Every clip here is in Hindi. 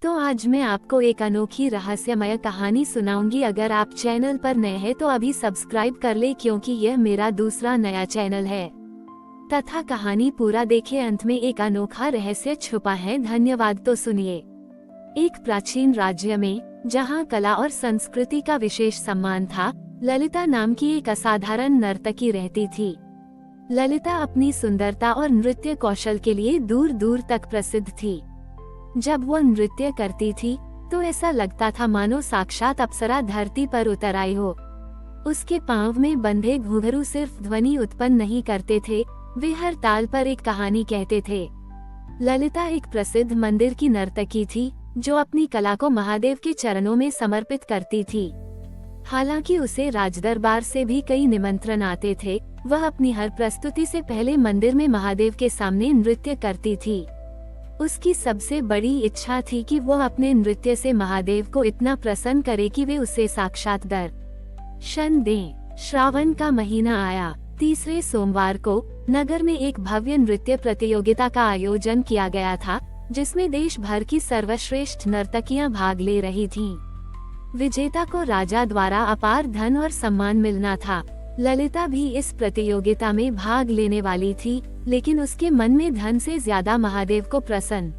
तो आज मैं आपको एक अनोखी रहस्यमय कहानी सुनाऊंगी। अगर आप चैनल पर नए हैं तो अभी सब्सक्राइब कर ले, क्योंकि यह मेरा दूसरा नया चैनल है। तथा कहानी पूरा देखे, अंत में एक अनोखा रहस्य छुपा है। धन्यवाद। तो सुनिए। एक प्राचीन राज्य में, जहाँ कला और संस्कृति का विशेष सम्मान था, ललिता नाम की एक असाधारण नर्तकी रहती थी। ललिता अपनी सुंदरता और नृत्य कौशल के लिए दूर दूर तक प्रसिद्ध थी। जब वह नृत्य करती थी तो ऐसा लगता था मानो साक्षात अप्सरा धरती पर उतर आई हो। उसके पांव में बंधे घुंघरू सिर्फ ध्वनि उत्पन्न नहीं करते थे, वे हर ताल पर एक कहानी कहते थे। ललिता एक प्रसिद्ध मंदिर की नर्तकी थी, जो अपनी कला को महादेव के चरणों में समर्पित करती थी। हालांकि उसे राजदरबार से भी कई निमंत्रण आते थे, वह अपनी हर प्रस्तुति से पहले मंदिर में महादेव के सामने नृत्य करती थी। उसकी सबसे बड़ी इच्छा थी कि वह अपने नृत्य से महादेव को इतना प्रसन्न करे कि वे उसे साक्षात दर्शन दें। श्रावण का महीना आया। तीसरे सोमवार को नगर में एक भव्य नृत्य प्रतियोगिता का आयोजन किया गया था, जिसमें देश भर की सर्वश्रेष्ठ नर्तकियां भाग ले रही थीं। विजेता को राजा द्वारा अपार धन और सम्मान मिलना था। ललिता भी इस प्रतियोगिता में भाग लेने वाली थी, लेकिन उसके मन में धन से ज्यादा महादेव को प्रसन्न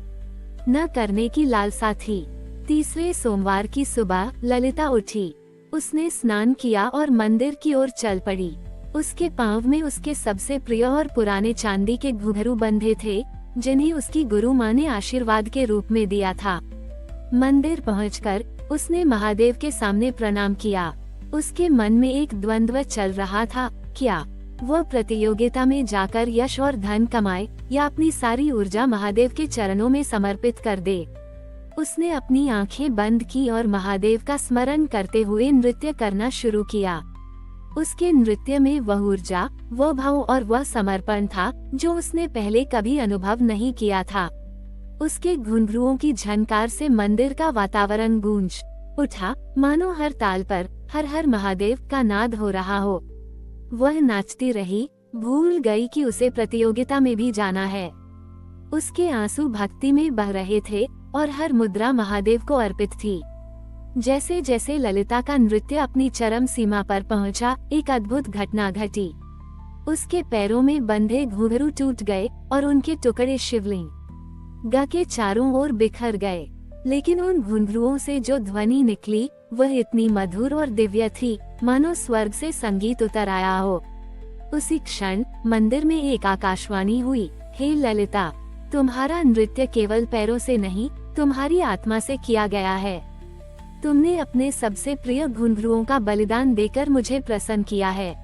न करने की लालसा थी। तीसरे सोमवार की सुबह ललिता उठी। उसने स्नान किया और मंदिर की ओर चल पड़ी। उसके पांव में उसके सबसे प्रिय और पुराने चांदी के घुंघरू बंधे थे, जिन्हें उसकी गुरु माँ ने आशीर्वाद के रूप में दिया था। मंदिर पहुंचकर उसने महादेव के सामने प्रणाम किया। उसके मन में एक द्वंद्व चल रहा था, क्या वह प्रतियोगिता में जाकर यश और धन कमाए या अपनी सारी ऊर्जा महादेव के चरणों में समर्पित कर दे। उसने अपनी आंखें बंद की और महादेव का स्मरण करते हुए नृत्य करना शुरू किया। उसके नृत्य में वह ऊर्जा, वह भाव और वह समर्पण था जो उसने पहले कभी अनुभव नहीं किया था। उसके घुंघरूओं की झनकार से मंदिर का वातावरण गूंज उठा, मानो हर ताल पर हर हर महादेव का नाद हो रहा हो। वह नाचती रही, भूल गई कि उसे प्रतियोगिता में भी जाना है। उसके आंसू भक्ति में बह रहे थे और हर मुद्रा महादेव को अर्पित थी। जैसे जैसे ललिता का नृत्य अपनी चरम सीमा पर पहुंचा, एक अद्भुत घटना घटी। उसके पैरों में बंधे घुंघरू टूट गए और उनके टुकड़े शिवलिंग के चारों ओर बिखर गए। लेकिन उन घुंघरूओं से जो ध्वनि निकली वह इतनी मधुर और दिव्य थी, मानो स्वर्ग से संगीत उतर आया हो। उसी क्षण मंदिर में एक आकाशवाणी हुई। हे ललिता, तुम्हारा नृत्य केवल पैरों से नहीं, तुम्हारी आत्मा से किया गया है। तुमने अपने सबसे प्रिय घुंघरूओं का बलिदान देकर मुझे प्रसन्न किया है।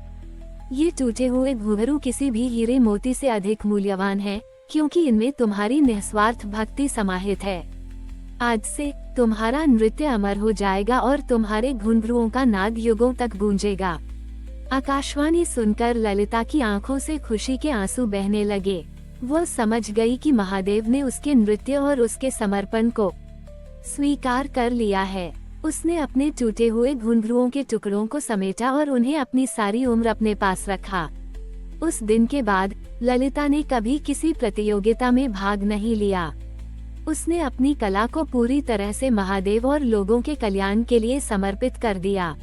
ये टूटे हुए घुंघरू किसी भी हीरे मोती से अधिक मूल्यवान है, क्योंकि इनमें तुम्हारी निस्वार्थ भक्ति समाहित है। आज से तुम्हारा नृत्य अमर हो जाएगा और तुम्हारे घुंघरूओं का नाद युगों तक गूंजेगा। आकाशवाणी सुनकर ललिता की आंखों से खुशी के आंसू बहने लगे। वह समझ गई कि महादेव ने उसके नृत्य और उसके समर्पण को स्वीकार कर लिया है। उसने अपने टूटे हुए घुंघरूओं के टुकड़ों को समेटा और उन्हें अपनी सारी उम्र अपने पास रखा। उस दिन के बाद ललिता ने कभी किसी प्रतियोगिता में भाग नहीं लिया। उसने अपनी कला को पूरी तरह से महादेव और लोगों के कल्याण के लिए समर्पित कर दिया।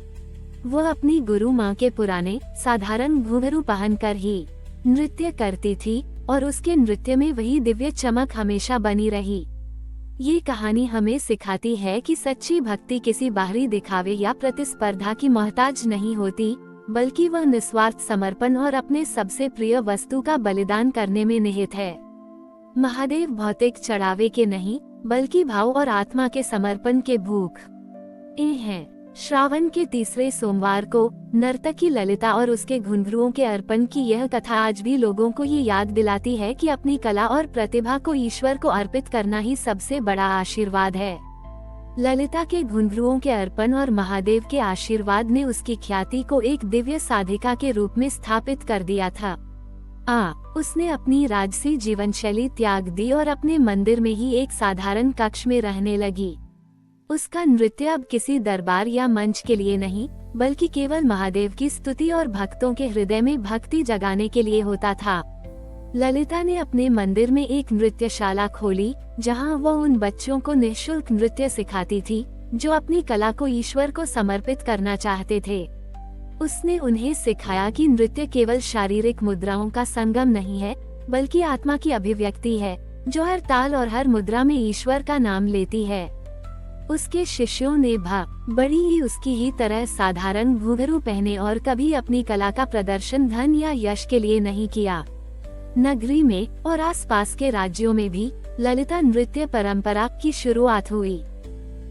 वह अपनी गुरु माँ के पुराने साधारण घुंघरू पहनकर ही नृत्य करती थी और उसके नृत्य में वही दिव्य चमक हमेशा बनी रही। ये कहानी हमें सिखाती है कि सच्ची भक्ति किसी बाहरी दिखावे या प्रतिस्पर्धा की मोहताज नहीं होती, बल्कि वह निस्वार्थ समर्पण और अपने सबसे प्रिय वस्तु का बलिदान करने में निहित है। महादेव भौतिक चढ़ावे के नहीं, बल्कि भाव और आत्मा के समर्पण के भूख हैं। श्रावण के तीसरे सोमवार को नर्तकी ललिता और उसके घुंघरूओं के अर्पण की यह कथा आज भी लोगों को ये याद दिलाती है कि अपनी कला और प्रतिभा को ईश्वर को अर्पित करना ही सबसे बड़ा आशीर्वाद है। ललिता के घुंघरूओं के अर्पण और महादेव के आशीर्वाद ने उसकी ख्याति को एक दिव्य साधिका के रूप में स्थापित कर दिया था। उसने अपनी राजसी जीवन शैली त्याग दी और अपने मंदिर में ही एक साधारण कक्ष में रहने लगी। उसका नृत्य अब किसी दरबार या मंच के लिए नहीं, बल्कि केवल महादेव की स्तुति और भक्तों के हृदय में भक्ति जगाने के लिए होता था। ललिता ने अपने मंदिर में एक नृत्यशाला खोली, जहां वो उन बच्चों को निःशुल्क नृत्य सिखाती थी जो अपनी कला को ईश्वर को समर्पित करना चाहते थे। उसने उन्हें सिखाया कि नृत्य केवल शारीरिक मुद्राओं का संगम नहीं है, बल्कि आत्मा की अभिव्यक्ति है जो हर ताल और हर मुद्रा में ईश्वर का नाम लेती है। उसके शिष्यों ने बड़ी ही उसकी ही तरह साधारण घुंघरू पहने और कभी अपनी कला का प्रदर्शन धन या यश के लिए नहीं किया। नगरी में और आसपास के राज्यों में भी ललिता नृत्य परंपरा की शुरुआत हुई।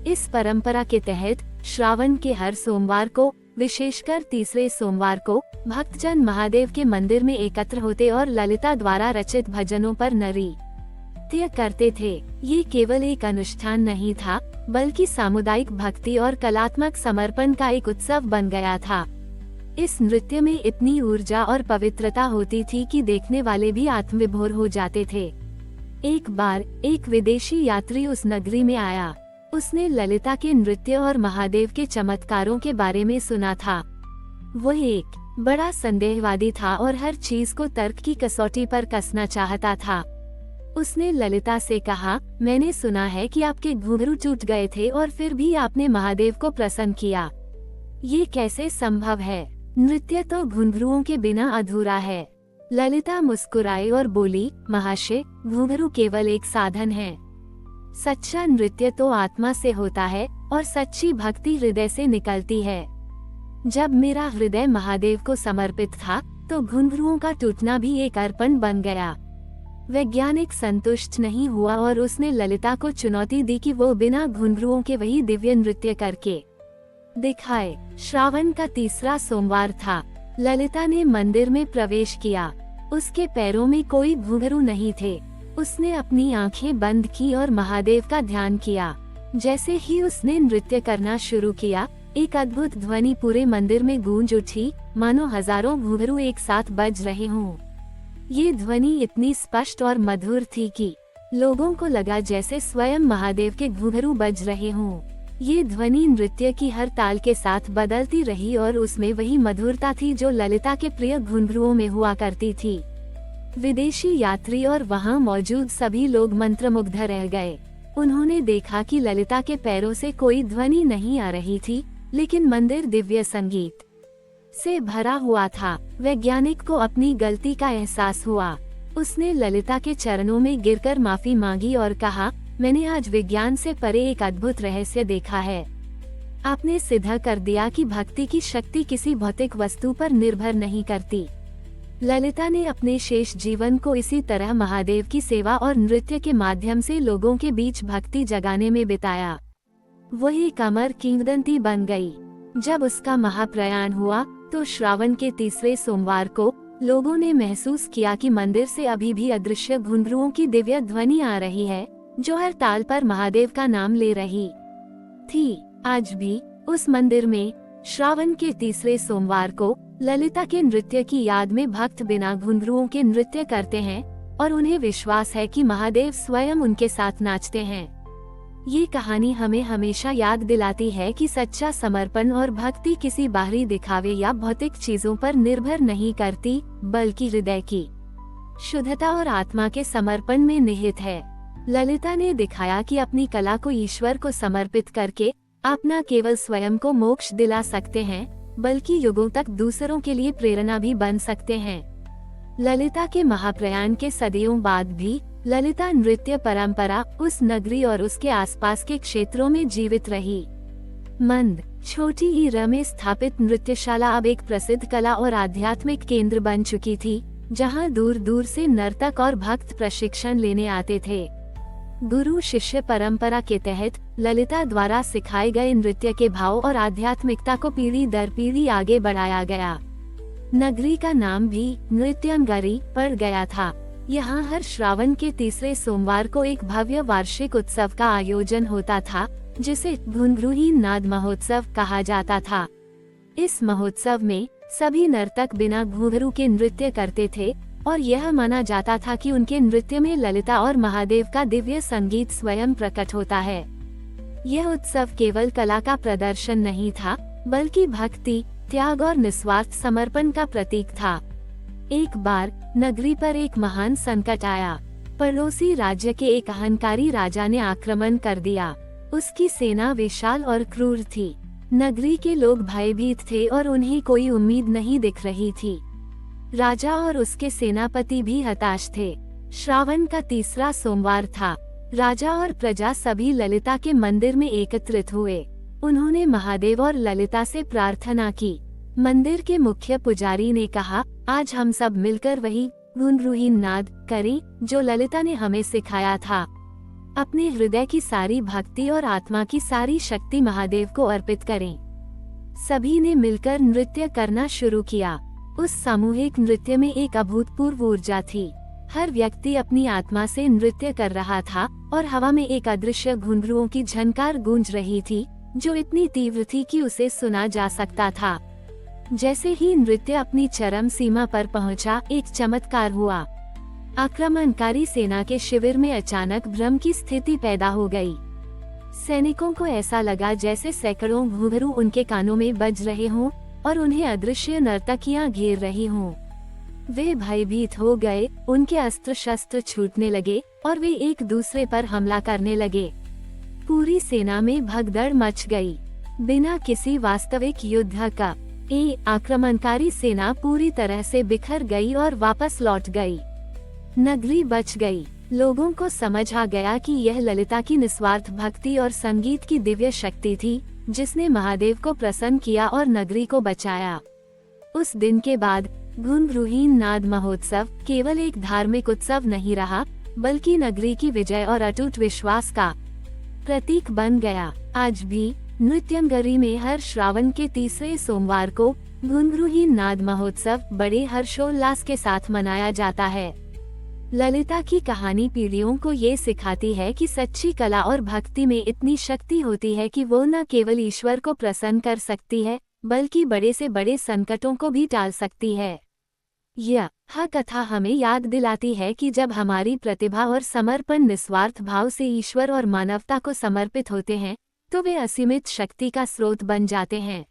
इस परंपरा के तहत श्रावण के हर सोमवार को, विशेषकर तीसरे सोमवार को, भक्तजन महादेव के मंदिर में एकत्र होते और ललिता द्वारा रचित भजनों पर नृत्य करते थे। ये केवल एक अनुष्ठान नहीं था, बल्कि सामुदायिक भक्ति और कलात्मक समर्पण का एक उत्सव बन गया था। इस नृत्य में इतनी ऊर्जा और पवित्रता होती थी कि देखने वाले भी आत्मविभोर हो जाते थे। एक बार एक विदेशी यात्री उस नगरी में आया। उसने ललिता के नृत्य और महादेव के चमत्कारों के बारे में सुना था। वो एक बड़ा संदेहवादी था और हर चीज को तर्क की कसौटी पर कसना चाहता था। उसने ललिता से कहा, मैंने सुना है कि आपके घुंघरू टूट गए थे और फिर भी आपने महादेव को प्रसन्न किया। ये कैसे संभव है? नृत्य तो घुंघरुओं के बिना अधूरा है। ललिता मुस्कुराई और बोली, महाशय, घुंघरू केवल एक साधन है। सच्चा नृत्य तो आत्मा से होता है और सच्ची भक्ति हृदय से निकलती है। जब मेरा हृदय महादेव को समर्पित था, तो घुंघरुओं का टूटना भी एक अर्पण बन गया। वैज्ञानिक संतुष्ट नहीं हुआ और उसने ललिता को चुनौती दी कि वो बिना घुंघरुओं के वही दिव्य नृत्य करके दिखाए। श्रावण का तीसरा सोमवार था। ललिता ने मंदिर में प्रवेश किया। उसके पैरों में कोई घुंघरू नहीं थे। उसने अपनी आंखें बंद की और महादेव का ध्यान किया। जैसे ही उसने नृत्य करना शुरू किया, एक अद्भुत ध्वनि पूरे मंदिर में गूंज उठी, मानो हजारों घुंघरू एक साथ बज रहे हों। ये ध्वनि इतनी स्पष्ट और मधुर थी कि लोगों को लगा जैसे स्वयं महादेव के घुंघरू बज रहे हों। ये ध्वनि नृत्य की हर ताल के साथ बदलती रही और उसमें वही मधुरता थी जो ललिता के प्रिय घुंघरुओं में हुआ करती थी। विदेशी यात्री और वहां मौजूद सभी लोग मंत्रमुग्ध रह गए। उन्होंने देखा कि ललिता के पैरों से कोई ध्वनि नहीं आ रही थी, लेकिन मंदिर दिव्य संगीत से भरा हुआ था। वैज्ञानिक को अपनी गलती का एहसास हुआ। उसने ललिता के चरणों में गिरकर माफी मांगी और कहा, मैंने आज विज्ञान से परे एक अद्भुत रहस्य देखा है। आपने सिद्ध कर दिया कि भक्ति की शक्ति किसी भौतिक वस्तु पर निर्भर नहीं करती। ललिता ने अपने शेष जीवन को इसी तरह महादेव की सेवा और नृत्य के माध्यम से लोगों के बीच भक्ति जगाने में बिताया। वही अमर किंवदंती बन गई। जब उसका महाप्रयाण हुआ तो श्रावण के तीसरे सोमवार को लोगों ने महसूस किया कि मंदिर से अभी भी अदृश्य घुंघरुओं की दिव्य ध्वनि आ रही है, जो हर ताल पर महादेव का नाम ले रही थी। आज भी उस मंदिर में श्रावण के तीसरे सोमवार को ललिता के नृत्य की याद में भक्त बिना घुंघरुओं के नृत्य करते हैं और उन्हें विश्वास है कि महादेव स्वयं उनके साथ नाचते हैं। ये कहानी हमें हमेशा याद दिलाती है कि सच्चा समर्पण और भक्ति किसी बाहरी दिखावे या भौतिक चीजों पर निर्भर नहीं करती, बल्कि हृदय की शुद्धता और आत्मा के समर्पण में निहित है। ललिता ने दिखाया कि अपनी कला को ईश्वर को समर्पित करके आप न केवल स्वयं को मोक्ष दिला सकते हैं, बल्कि युगों तक दूसरों के लिए प्रेरणा भी बन सकते हैं। ललिता के महाप्रयाण के सदियों बाद भी ललिता नृत्य परंपरा उस नगरी और उसके आसपास के क्षेत्रों में जीवित रही। मंद छोटी ईरा में स्थापित नृत्यशाला अब एक प्रसिद्ध कला और आध्यात्मिक केंद्र बन चुकी थी, जहां दूर दूर से नर्तक और भक्त प्रशिक्षण लेने आते थे। गुरु शिष्य परंपरा के तहत ललिता द्वारा सिखाए गए नृत्य के भाव और आध्यात्मिकता को पीढ़ी दर पीढ़ी आगे बढ़ाया गया। नगरी का नाम भी नृत्यनगरी पड़ गया था। यहाँ हर श्रावण के तीसरे सोमवार को एक भव्य वार्षिक उत्सव का आयोजन होता था, जिसे घुंघरूहीन नाद महोत्सव कहा जाता था। इस महोत्सव में सभी नर्तक बिना घुंघरू के नृत्य करते थे और यह माना जाता था कि उनके नृत्य में ललिता और महादेव का दिव्य संगीत स्वयं प्रकट होता है। यह उत्सव केवल कला का प्रदर्शन नहीं था, बल्कि भक्ति, त्याग और निस्वार्थ समर्पण का प्रतीक था। एक बार नगरी पर एक महान संकट आया। पड़ोसी राज्य के एक अहंकारी राजा ने आक्रमण कर दिया। उसकी सेना विशाल और क्रूर थी। नगरी के लोग भयभीत थे और उन्हें कोई उम्मीद नहीं दिख रही थी। राजा और उसके सेनापति भी हताश थे। श्रावण का तीसरा सोमवार था। राजा और प्रजा सभी ललिता के मंदिर में एकत्रित हुए। उन्होंने महादेव और ललिता से प्रार्थना की। मंदिर के मुख्य पुजारी ने कहा, आज हम सब मिलकर वही गुनगुनाहट नाद करें जो ललिता ने हमें सिखाया था। अपने हृदय की सारी भक्ति और आत्मा की सारी शक्ति महादेव को अर्पित करें। सभी ने मिलकर नृत्य करना शुरू किया। उस सामूहिक नृत्य में एक अभूतपूर्व ऊर्जा थी। हर व्यक्ति अपनी आत्मा से नृत्य कर रहा था और हवा में एक अदृश्य घुंघरुओं की झनकार गूंज रही थी जो इतनी तीव्र थी कि उसे सुना जा सकता था। जैसे ही नृत्य अपनी चरम सीमा पर पहुंचा, एक चमत्कार हुआ। आक्रमणकारी सेना के शिविर में अचानक भ्रम की स्थिति पैदा हो गई। सैनिकों को ऐसा लगा जैसे सैकड़ों घुंघरू उनके कानों में बज रहे हों और उन्हें अदृश्य नर्तकियां घेर रही हों। वे भयभीत हो गए, उनके अस्त्र शस्त्र छूटने लगे और वे एक दूसरे पर हमला करने लगे। पूरी सेना में भगदड़ मच गई। बिना किसी वास्तविक युद्ध का आक्रमणकारी सेना पूरी तरह से बिखर गई और वापस लौट गई। नगरी बच गई। लोगों को समझ आ गया कि यह ललिता की निस्वार्थ भक्ति और संगीत की दिव्य शक्ति थी जिसने महादेव को प्रसन्न किया और नगरी को बचाया। उस दिन के बाद गुनगुनाहट नाद महोत्सव केवल एक धार्मिक उत्सव नहीं रहा, बल्कि नगरी की विजय और अटूट विश्वास का प्रतीक बन गया। आज भी नृत्यनगरी में हर श्रावण के तीसरे सोमवार को गुनगुनाहट नाद महोत्सव बड़े हर्षोल्लास के साथ मनाया जाता है। ललिता की कहानी पीढ़ियों को ये सिखाती है कि सच्ची कला और भक्ति में इतनी शक्ति होती है कि वो न केवल ईश्वर को प्रसन्न कर सकती है, बल्कि बड़े से बड़े संकटों को भी टाल सकती है। यह कथा हमें याद दिलाती है कि जब हमारी प्रतिभा और समर्पण निस्वार्थ भाव से ईश्वर और मानवता को समर्पित होते हैं तो वे असीमित शक्ति का स्रोत बन जाते हैं।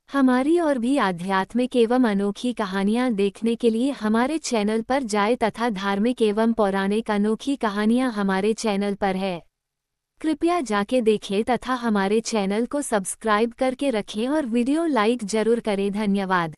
हमारी और भी आध्यात्मिक एवं अनोखी कहानियाँ देखने के लिए हमारे चैनल पर जाएं तथा धार्मिक एवं पौराणिक अनोखी कहानियाँ हमारे चैनल पर है। कृपया जाके देखें तथा हमारे चैनल को सब्सक्राइब करके रखें और वीडियो लाइक जरूर करें। धन्यवाद।